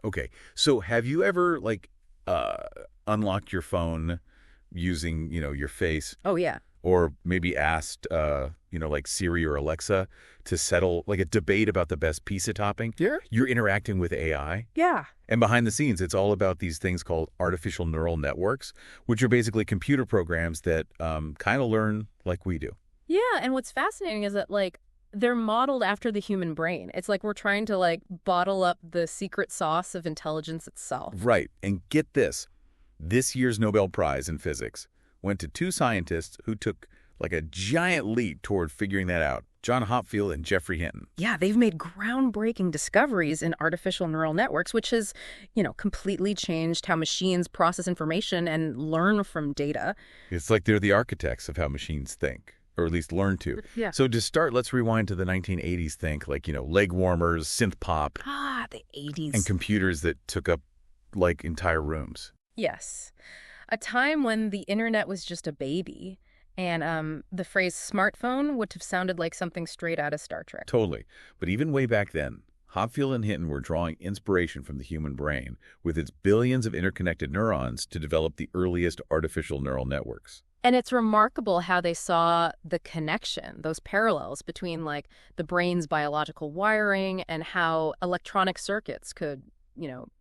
Okay. So have you ever, uh, unlocked your phone using, your face, Oh, yeah. or maybe asked, like Siri or Alexa to settle, like, a debate about the best pizza topping? Sure. You're interacting with AI. Yeah. And behind the scenes, it's all about these things called artificial neural networks, which are basically computer programs that kind of learn like we do. Yeah, and what's fascinating is that, like, they're modeled after the human brain. It's like we're trying to, like, bottle up the secret sauce of intelligence itself. Right. And get this year's Nobel Prize in physics went to two scientists who took like a giant leap toward figuring that out, John Hopfield and Geoffrey Hinton. Yeah, they've made groundbreaking discoveries in artificial neural networks, which has, completely changed how machines process information and learn from data. It's like they're the architects of how machines think, or at least learn to. Yeah. So to start, let's rewind to the 1980s think, like, leg warmers, synth pop, Ah, the 80s. and computers that took up like entire rooms. Yes. A time when the internet was just a baby, and the phrase smartphone would have sounded like something straight out of Star Trek. Totally. But even way back then, Hopfield and Hinton were drawing inspiration from the human brain with its billions of interconnected neurons to develop the earliest artificial neural networks. And it's remarkable how they saw the connection, those parallels between, like, the brain's biological wiring and how electronic circuits could,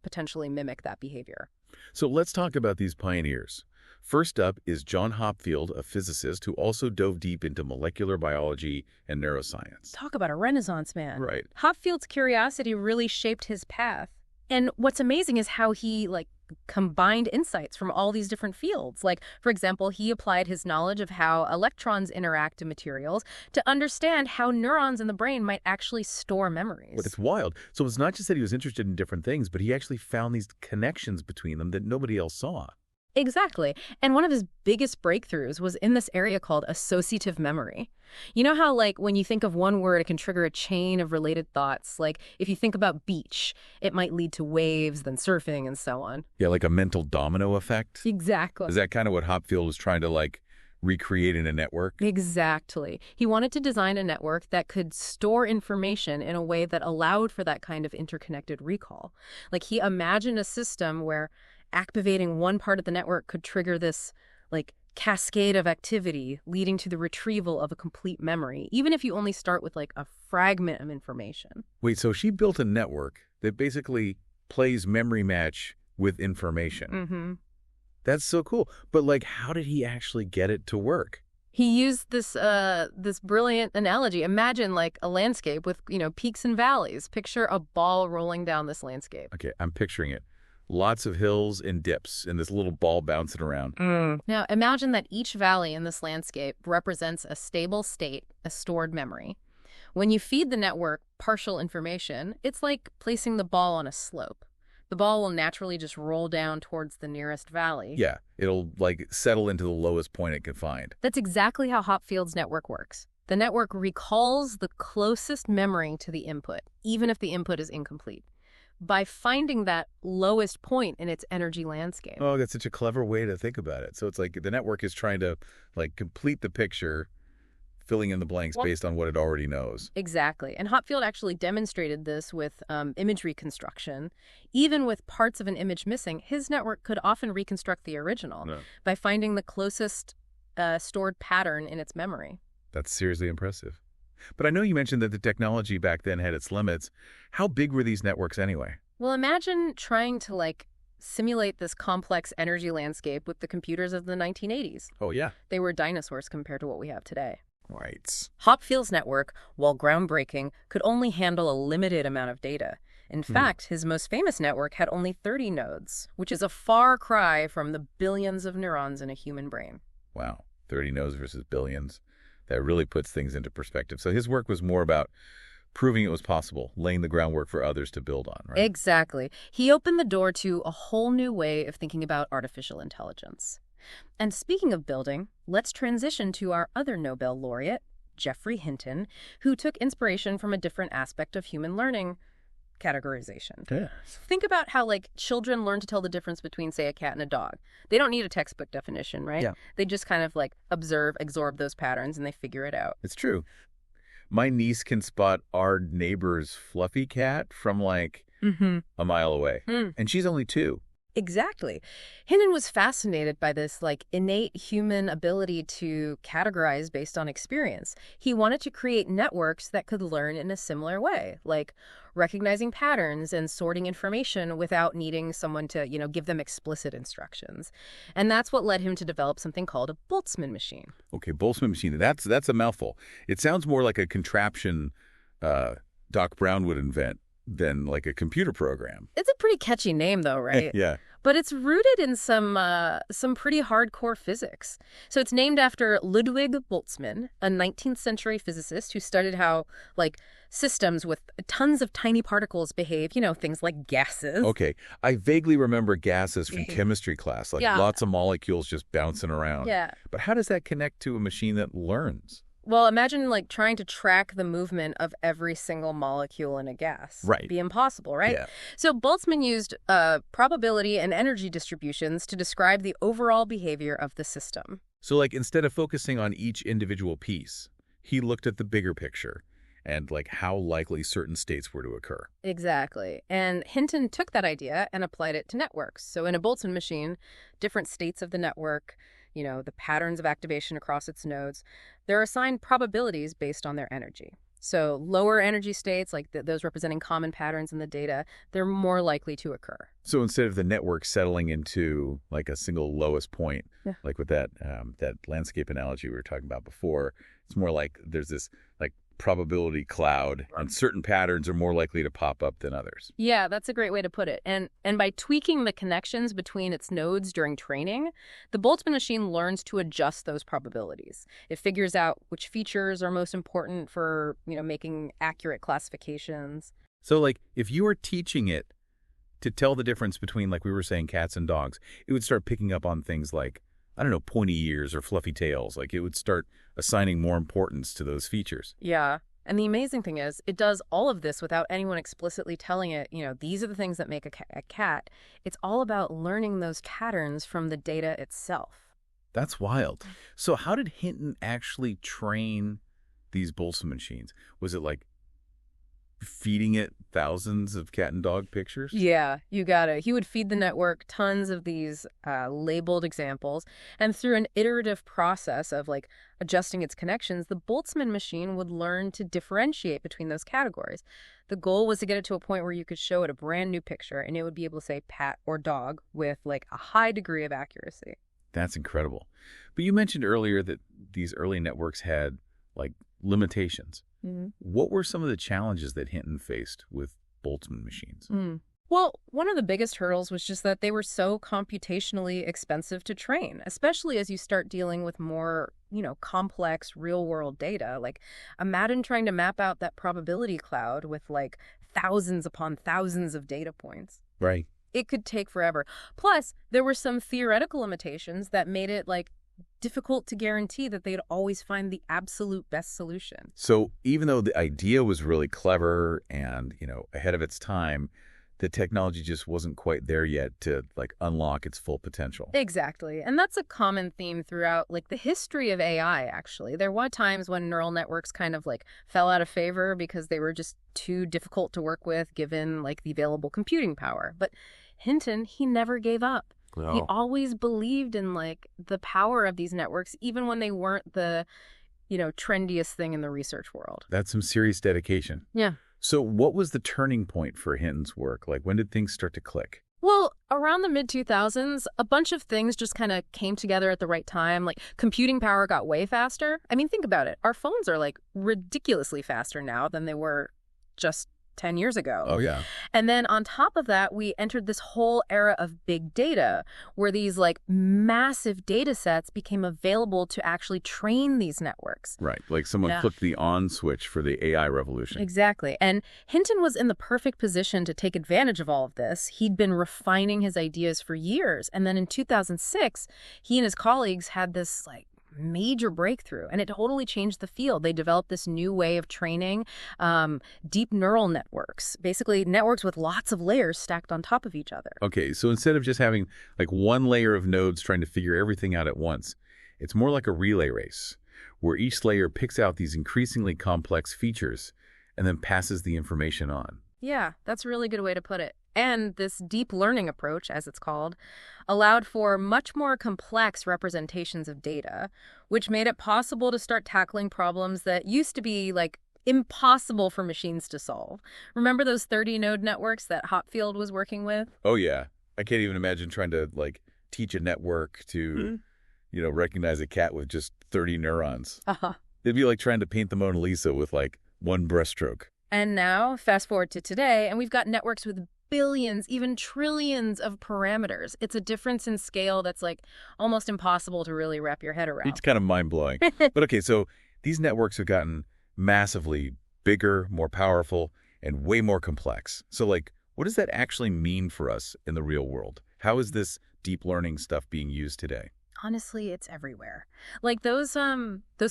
potentially mimic that behavior. So let's talk about these pioneers. First up is John Hopfield, a physicist who also dove deep into molecular biology and neuroscience. Talk about a renaissance man. Right. Hopfield's curiosity really shaped his path. And what's amazing is how he, combined insights from all these different fields. Like, for example, he applied his knowledge of how electrons interact in materials to understand how neurons in the brain might actually store memories. But it's wild. So it's not just that he was interested in different things, but he actually found these connections between them that nobody else saw. Exactly. And one of his biggest breakthroughs was in this area called associative memory. You know how, when you think of one word, it can trigger a chain of related thoughts? Like, if you think about beach, it might lead to waves, then surfing, and so on. Yeah, like a mental domino effect? Exactly. Is that kind of what Hopfield was trying to, recreate in a network? Exactly. He wanted to design a network that could store information in a way that allowed for that kind of interconnected recall. Like, he imagined a system where activating one part of the network could trigger this, cascade of activity leading to the retrieval of a complete memory, even if you only start with, a fragment of information. Wait, so she built a network that basically plays memory match with information. Mm-hmm. That's so cool. But, how did he actually get it to work? He used this brilliant analogy. Imagine, a landscape with, peaks and valleys. Picture a ball rolling down this landscape. Okay, I'm picturing it. Lots of hills and dips and this little ball bouncing around. Now, imagine that each valley in this landscape represents a stable state, a stored memory. When you feed the network partial information, it's like placing the ball on a slope. The ball will naturally just roll down towards the nearest valley. Yeah, it'll, settle into the lowest point it can find. That's exactly how Hopfield's network works. The network recalls the closest memory to the input, even if the input is incomplete, by finding that lowest point in its energy landscape. Oh, that's such a clever way to think about it. So it's like the network is trying to, complete the picture, filling in the blanks based on what it already knows. Exactly. And Hopfield actually demonstrated this with image reconstruction. Even with parts of an image missing, his network could often reconstruct the original by finding the closest stored pattern in its memory. That's seriously impressive. But I know you mentioned that the technology back then had its limits. How big were these networks anyway? Well, imagine trying to, simulate this complex energy landscape with the computers of the 1980s. Oh, yeah. They were dinosaurs compared to what we have today. Right. Hopfield's network, while groundbreaking, could only handle a limited amount of data. In fact, his most famous network had only 30 nodes, which is a far cry from the billions of neurons in a human brain. Wow. 30 nodes versus billions. That really puts things into perspective. So his work was more about proving it was possible, laying the groundwork for others to build on, right? Exactly. He opened the door to a whole new way of thinking about artificial intelligence. And speaking of building, let's transition to our other Nobel laureate, Geoffrey Hinton, who took inspiration from a different aspect of human learning, categorization. Yeah. Think about how, children learn to tell the difference between, say, a cat and a dog. They don't need a textbook definition, right? Yeah. They just kind of, observe, absorb those patterns, and they figure it out. It's true. My niece can spot our neighbor's fluffy cat from, a mile away. And she's only 2. Exactly. Hinton was fascinated by this innate human ability to categorize based on experience. He wanted to create networks that could learn in a similar way, like recognizing patterns and sorting information without needing someone to, give them explicit instructions. And that's what led him to develop something called a Boltzmann machine. Okay, Boltzmann machine. That's a mouthful. It sounds more like a contraption Doc Brown would invent than like a computer program. It's a pretty catchy name, though, right? Yeah. But it's rooted in some pretty hardcore physics. So it's named after Ludwig Boltzmann, a 19th century physicist who studied how, systems with tons of tiny particles behave, things like gases. Okay. I vaguely remember gases from chemistry class, lots of molecules just bouncing around. Yeah. But how does that connect to a machine that learns? Well, imagine trying to track the movement of every single molecule in a gas. Right. It'd be impossible, right? Yeah. So Boltzmann used probability and energy distributions to describe the overall behavior of the system. So instead of focusing on each individual piece, he looked at the bigger picture and how likely certain states were to occur. Exactly. And Hinton took that idea and applied it to networks. So in a Boltzmann machine, different states of the network, the patterns of activation across its nodes, they're assigned probabilities based on their energy. So lower energy states, those representing common patterns in the data, they're more likely to occur. So instead of the network settling into a single lowest point, like with that landscape analogy we were talking about before, it's more like there's this probability cloud, and certain patterns are more likely to pop up than others. Yeah, that's a great way to put it. And by tweaking the connections between its nodes during training, the Boltzmann machine learns to adjust those probabilities. It figures out which features are most important for, making accurate classifications. So if you were teaching it to tell the difference between, we were saying, cats and dogs, it would start picking up on things like, I don't know, pointy ears or fluffy tails. It would start assigning more importance to those features. Yeah. And the amazing thing is, it does all of this without anyone explicitly telling it, these are the things that make a cat. It's all about learning those patterns from the data itself. That's wild. So how did Hinton actually train these Boltzmann machines? Was it feeding it thousands of cat and dog pictures? Yeah, you got it. He would feed the network tons of these labeled examples, and through an iterative process of adjusting its connections, the Boltzmann machine would learn to differentiate between those categories. The goal was to get it to a point where you could show it a brand new picture and it would be able to say cat or dog with a high degree of accuracy. That's incredible. But you mentioned earlier that these early networks had limitations. Mm-hmm. What were some of the challenges that Hinton faced with Boltzmann machines? Well, one of the biggest hurdles was just that they were so computationally expensive to train, especially as you start dealing with more, complex real-world data. Imagine trying to map out that probability cloud with thousands upon thousands of data points. Right. It could take forever. Plus, there were some theoretical limitations that made it difficult to guarantee that they'd always find the absolute best solution. So even though the idea was really clever and, ahead of its time, the technology just wasn't quite there yet to unlock its full potential. Exactly. And that's a common theme throughout the history of AI, actually. There were times when neural networks kind of fell out of favor because they were just too difficult to work with given the available computing power. But Hinton, he never gave up. Oh. He always believed in the power of these networks, even when they weren't the, trendiest thing in the research world. That's some serious dedication. Yeah. So what was the turning point for Hinton's work? When did things start to click? Well, around the mid-2000s, a bunch of things just kind of came together at the right time. Computing power got way faster. I mean, think about it. Our phones are ridiculously faster now than they were just 10 years ago. Oh, yeah. And then on top of that, we entered this whole era of big data where these massive data sets became available to actually train these networks. Right. Someone flipped the on switch for the AI revolution. Exactly. And Hinton was in the perfect position to take advantage of all of this. He'd been refining his ideas for years. And then in 2006, he and his colleagues had this major breakthrough, and it totally changed the field. They developed this new way of training deep neural networks, basically networks with lots of layers stacked on top of each other. Okay, so instead of just having one layer of nodes trying to figure everything out at once, it's more like a relay race where each layer picks out these increasingly complex features and then passes the information on. Yeah, that's a really good way to put it. And this deep learning approach, as it's called, allowed for much more complex representations of data, which made it possible to start tackling problems that used to be, like, impossible for machines to solve. Remember those 30-node networks that Hopfield was working with? Oh, yeah. I can't even imagine trying to, like, teach a network to, recognize a cat with just 30 neurons. Uh-huh. It'd be like trying to paint the Mona Lisa with, like, one brushstroke. And now, fast forward to today, and we've got networks with billions, even trillions of parameters. It's a difference in scale that's, like, almost impossible to really wrap your head around. It's kind of mind-blowing. But okay, so these networks have gotten massively bigger, more powerful, and way more complex. So, like, what does that actually mean for us in the real world? How is this deep learning stuff being used today? Honestly, it's everywhere. Like those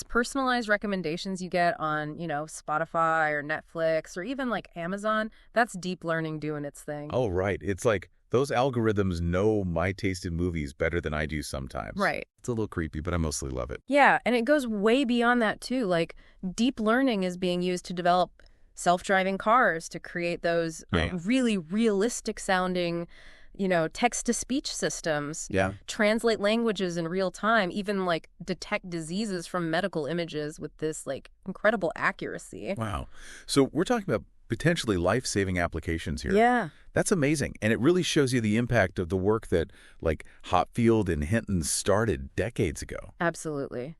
personalized recommendations you get on, Spotify or Netflix or even like Amazon, that's deep learning doing its thing. Oh, right. It's like those algorithms know my taste in movies better than I do sometimes. Right. It's a little creepy, but I mostly love it. Yeah, and it goes way beyond that too. Like deep learning is being used to develop self-driving cars, to create those really realistic sounding text-to-speech systems, translate languages in real time, even like detect diseases from medical images with this like incredible accuracy. Wow. So we're talking about potentially life-saving applications here. Yeah. That's amazing. And it really shows you the impact of the work that like Hopfield and Hinton started decades ago. Absolutely.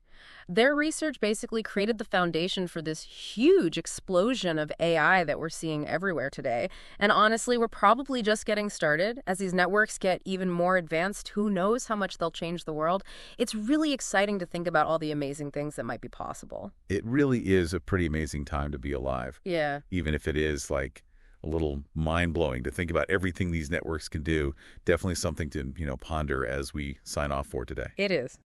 Their research basically created the foundation for this huge explosion of AI that we're seeing everywhere today. And honestly, we're probably just getting started. As these networks get even more advanced, who knows how much they'll change the world. It's really exciting to think about all the amazing things that might be possible. It really is a pretty amazing time to be alive. Yeah. Even if it is like a little mind-blowing to think about everything these networks can do. Definitely something to, ponder as we sign off for today. It is.